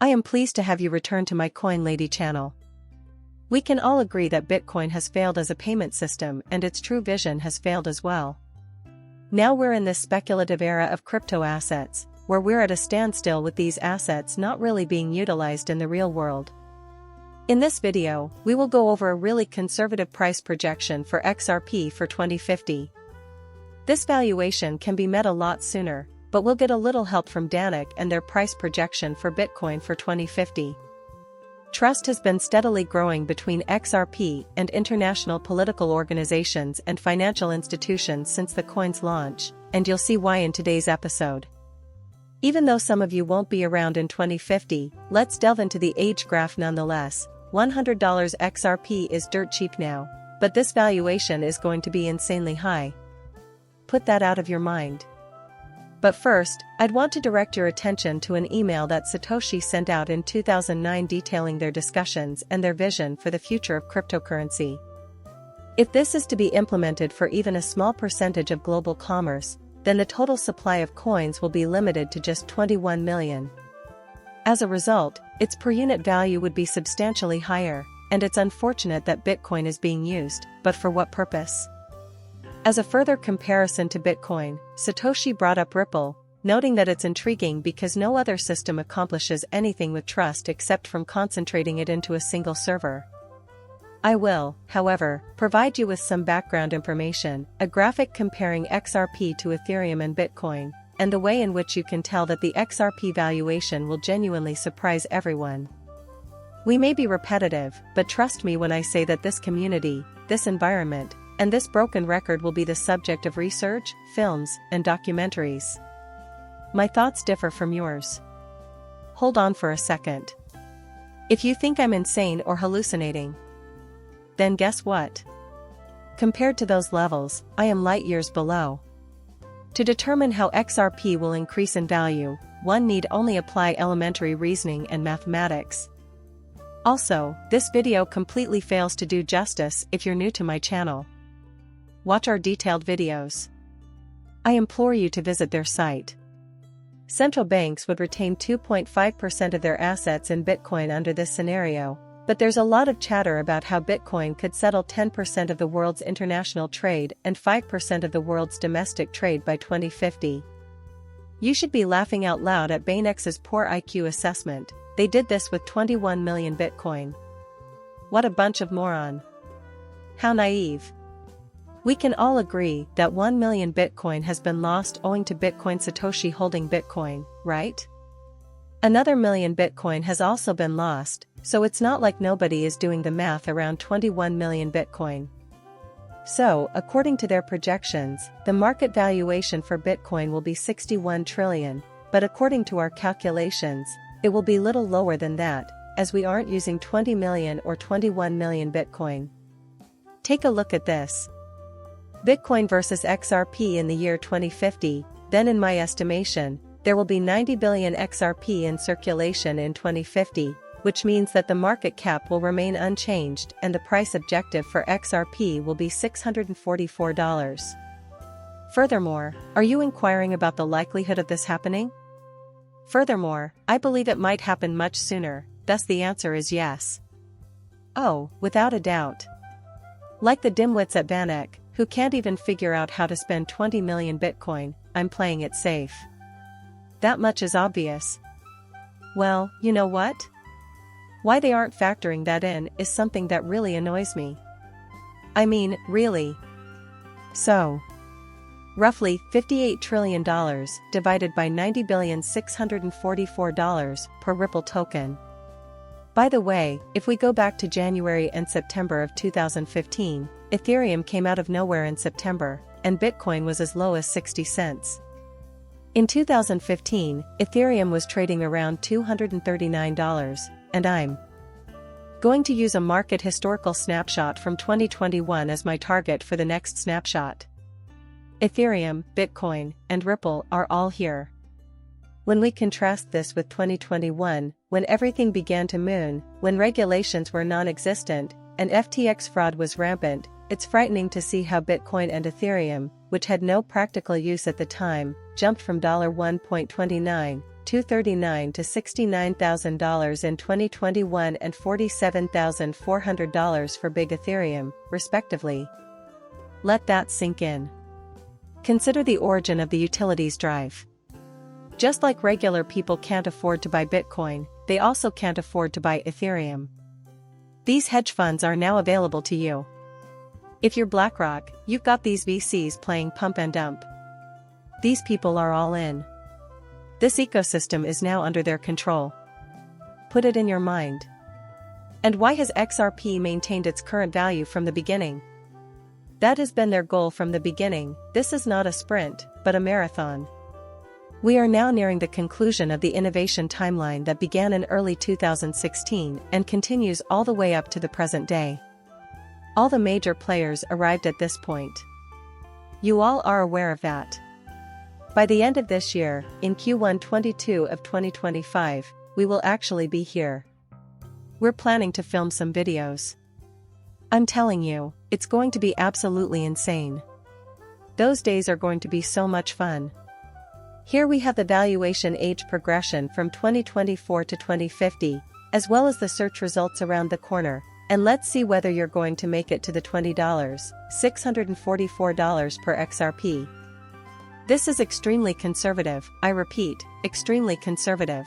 I am pleased to have you return to my Coin Lady channel. We can all agree that Bitcoin has failed as a payment system and its true vision has failed as well. Now we're in this speculative era of crypto assets, where we're at a standstill with these assets not really being utilized in the real world. In this video, we will go over a really conservative price projection for XRP for 2050. This valuation can be met a lot sooner, but we'll get a little help from Danik and their price projection for Bitcoin for 2050. Trust has been steadily growing between XRP and international political organizations and financial institutions since the coin's launch, and you'll see why in today's episode. Even though some of you won't be around in 2050, let's delve into the age graph nonetheless. $100 XRP is dirt cheap now, but this valuation is going to be insanely high. Put that out of your mind. But first, I'd want to direct your attention to an email that Satoshi sent out in 2009 detailing their discussions and their vision for the future of cryptocurrency. If this is to be implemented for even a small percentage of global commerce, then the total supply of coins will be limited to just 21 million. As a result, its per unit value would be substantially higher, and it's unfortunate that Bitcoin is being used, but for what purpose? As a further comparison to Bitcoin, Satoshi brought up Ripple, noting that it's intriguing because no other system accomplishes anything with trust except from concentrating it into a single server. I will, however, provide you with some background information, a graphic comparing XRP to Ethereum and Bitcoin, and the way in which you can tell that the XRP valuation will genuinely surprise everyone. We may be repetitive, but trust me when I say that this community, this environment, and this broken record will be the subject of research, films, and documentaries. My thoughts differ from yours. Hold on for a second. If you think I'm insane or hallucinating, then guess what? Compared to those levels, I am light years below. To determine how XRP will increase in value, one need only apply elementary reasoning and mathematics. Also, this video completely fails to do justice if you're new to my channel. Watch our detailed videos. I implore you to visit their site. Central banks would retain 2.5% of their assets in Bitcoin under this scenario, but there's a lot of chatter about how Bitcoin could settle 10% of the world's international trade and 5% of the world's domestic trade by 2050. You should be laughing out loud at Bainex's poor IQ assessment. They did this with 21 million Bitcoin. What a bunch of moron. How naive. We can all agree that 1 million Bitcoin has been lost owing to Bitcoin Satoshi holding Bitcoin, right? Another million Bitcoin has also been lost, so it's not like nobody is doing the math around 21 million Bitcoin. So, according to their projections, the market valuation for Bitcoin will be 61 trillion, but according to our calculations, it will be little lower than that, as we aren't using 20 million or 21 million Bitcoin. Take a look at this. Bitcoin versus XRP in the year 2050, then in my estimation, there will be 90 billion XRP in circulation in 2050, which means that the market cap will remain unchanged and the price objective for XRP will be $644. Furthermore, are you inquiring about the likelihood of this happening? Furthermore, I believe it might happen much sooner, thus the answer is yes. Oh, without a doubt. Like the dimwits at Vanek, who can't even figure out how to spend 20 million Bitcoin, I'm playing it safe. That much is obvious. Well, you know what? Why they aren't factoring that in is something that really annoys me. I mean, really. So, roughly $58 trillion divided by $90,644 per Ripple token. By the way, if we go back to January and September of 2015, Ethereum came out of nowhere in September, and Bitcoin was as low as 60 cents. In 2015, Ethereum was trading around $239, and I'm going to use a market historical snapshot from 2021 as my target for the next snapshot. Ethereum, Bitcoin, and Ripple are all here. When we contrast this with 2021, when everything began to moon, when regulations were non-existent, and FTX fraud was rampant, it's frightening to see how Bitcoin and Ethereum, which had no practical use at the time, jumped from $1.29 $239,000 to $69,000 in 2021 and $47,400 for Big Ethereum, respectively. Let that sink in. Consider the origin of the utilities drive. Just like regular people can't afford to buy Bitcoin, they also can't afford to buy Ethereum. These hedge funds are now available to you. If you're BlackRock, you've got these VCs playing pump and dump. These people are all in. This ecosystem is now under their control. Put it in your mind. And why has XRP maintained its current value from the beginning? That has been their goal from the beginning. This is not a sprint, but a marathon. We are now nearing the conclusion of the innovation timeline that began in early 2016 and continues all the way up to the present day. All the major players arrived at this point. You all are aware of that. By the end of this year, in Q1 22 of 2025, we will actually be here. We're planning to film some videos. I'm telling you, it's going to be absolutely insane. Those days are going to be so much fun. Here we have the valuation age progression from 2024 to 2050, as well as the search results around the corner, and let's see whether you're going to make it to the $20, $644 per XRP. This is extremely conservative, I repeat, extremely conservative.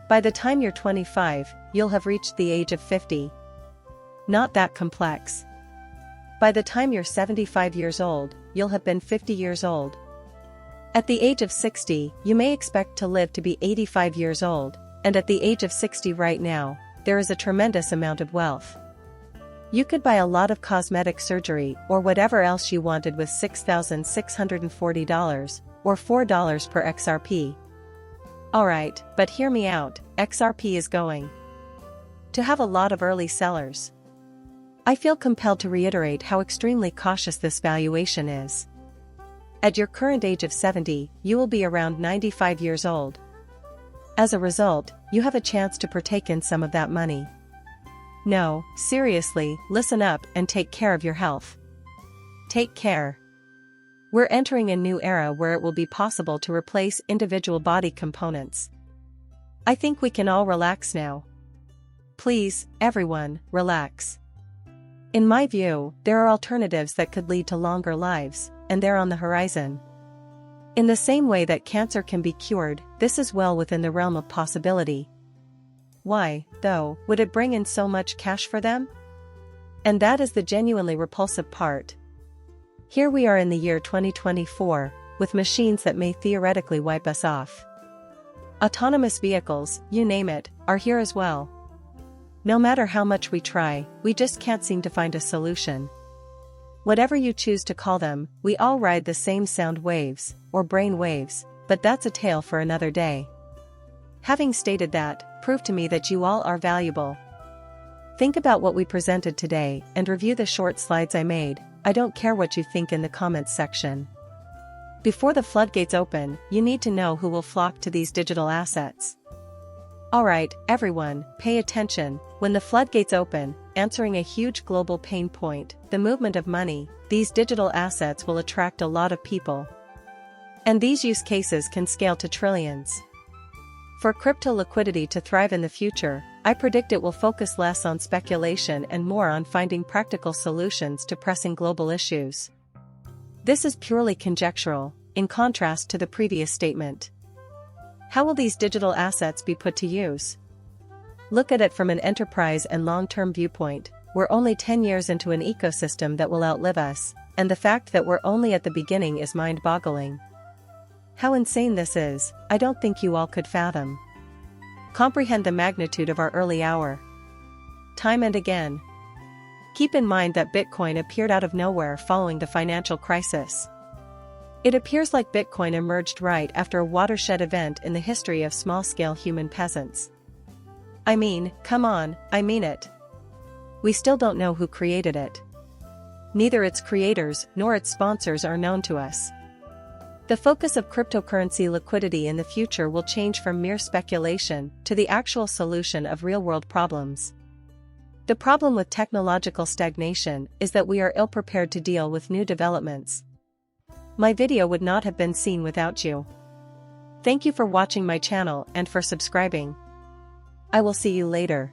By the time you're 25, you'll have reached the age of 50. Not that complex. By the time you're 75 years old, you'll have been 50 years old. At the age of 60, you may expect to live to be 85 years old, and at the age of 60 right now, there is a tremendous amount of wealth. You could buy a lot of cosmetic surgery or whatever else you wanted with $6,640, or $4 per XRP. Alright, but hear me out, XRP is going to have a lot of early sellers. I feel compelled to reiterate how extremely cautious this valuation is. At your current age of 70, you will be around 95 years old. As a result, you have a chance to partake in some of that money. No, seriously, listen up and take care of your health. Take care. We're entering a new era where it will be possible to replace individual body components. I think we can all relax now. Please, everyone, relax. In my view, there are alternatives that could lead to longer lives, and they're on the horizon. In the same way that cancer can be cured, this is well within the realm of possibility. Why, though, would it bring in so much cash for them? And that is the genuinely repulsive part. Here we are in the year 2024, with machines that may theoretically wipe us off. Autonomous vehicles, you name it, are here as well. No matter how much we try, we just can't seem to find a solution. Whatever you choose to call them, we all ride the same sound waves, or brain waves, but that's a tale for another day. Having stated that, prove to me that you all are valuable. Think about what we presented today and review the short slides I made. I don't care what you think in the comments section. Before the floodgates open, you need to know who will flock to these digital assets. Alright, everyone, pay attention. When the floodgates open, answering a huge global pain point, the movement of money, these digital assets will attract a lot of people. And these use cases can scale to trillions. For crypto liquidity to thrive in the future, I predict it will focus less on speculation and more on finding practical solutions to pressing global issues. This is purely conjectural, in contrast to the previous statement. How will these digital assets be put to use? Look at it from an enterprise and long-term viewpoint. We're only 10 years into an ecosystem that will outlive us, and the fact that we're only at the beginning is mind-boggling. How insane this is, I don't think you all could fathom. Comprehend the magnitude of our early hour. Time and again. Keep in mind that Bitcoin appeared out of nowhere following the financial crisis. It appears like Bitcoin emerged right after a watershed event in the history of small-scale human peasants. I mean, come on, I mean it. We still don't know who created it. Neither its creators nor its sponsors are known to us. The focus of cryptocurrency liquidity in the future will change from mere speculation to the actual solution of real-world problems. The problem with technological stagnation is that we are ill-prepared to deal with new developments. My video would not have been seen without you. Thank you for watching my channel and for subscribing. I will see you later.